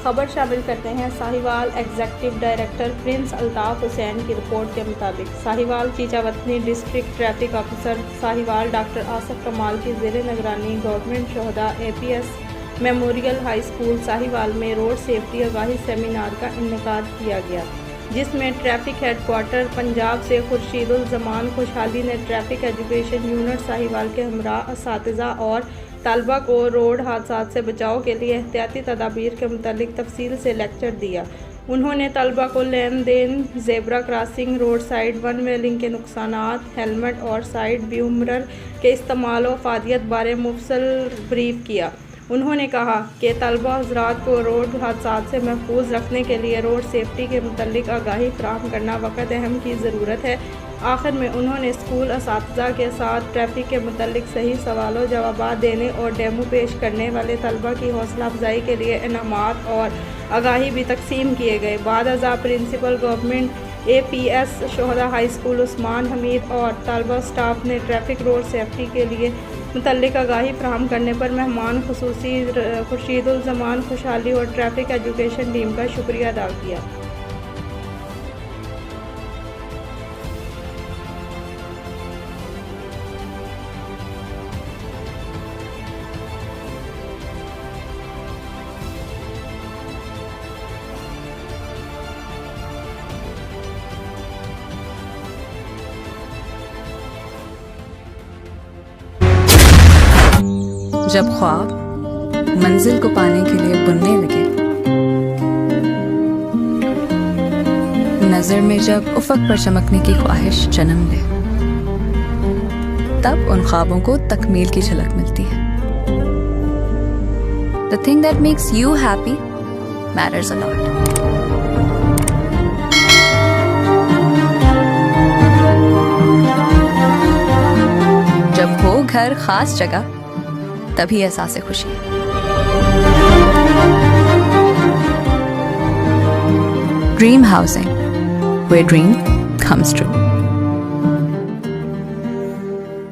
खबर शामिल करते हैं Sahiwal executive director prince Altaf Hussain की रिपोर्ट के मुताबिक Sahiwal Chichawatni district traffic officer Sahiwal doctor Asif Kamal की ज़ेर निगरानी गवर्नमेंट शोहदा APS memorial high school Sahiwal में रोड सेफ्टी आगाही सेमिनार का इनेकाद किया गया, जिसमें ट्रैफिक हेडक्वार्टर पंजाब से खुर्शीदुल जमान खुशहाली ने ट्रैफिक एजुकेशन यूनिट साहिवाल के हमरा असातिज़ा और तलबा को रोड हादसात से बचाव के लिए एहतियाती तदाबीर के मुतालिक तफसील से लेक्चर दिया। उन्होंने तलबा को लेन देन, zebra crossing, road side one way link के नुकसानात, हेलमेट और साइड व्यू मिरर के इस्तेमाल और अफादियत बारे मुफस्सल ब्रीफ किया। उन्होंने कहा कि तलबा हज़रात को रोड हादसात से महफूज रखने के लिए रोड सेफ्टी के मुतालिक आगाही फराहम करना वक़्त अहम की ज़रूरत है। आखिर में उन्होंने स्कूल असातिज़ा के साथ ट्रैफिक के मुतालिक सही सवालों जवाब देने और डेमो पेश करने वाले तलबा की हौसला अफजाई के लिए इनामात और आगाही भी तकसीम किए गए। बाद अज़ा प्रिंसिपल गवर्नमेंट APS शोहदा हाई स्कूल उस्मान हमीद और तलबा स्टाफ ने ट्रैफिक रोड सेफ्टी के लिए मुतल्लिक आगाही फराहम करने पर मेहमान खुसूसी खुर्शीदुल जमान खुशहाली और ट्रैफिक एजुकेशन टीम का शुक्रिया अदा किया। जब ख्वाब मंजिल को पाने के लिए बुनने लगे, नजर में जब उफक पर चमकने की ख्वाहिश जन्म ले, तब उन ख्वाबों को तकमील की झलक मिलती है। The thing that makes you happy matters a lot. जब हो घर खास जगह, तभी एहसास खुशी। Dream housing, where dream comes true.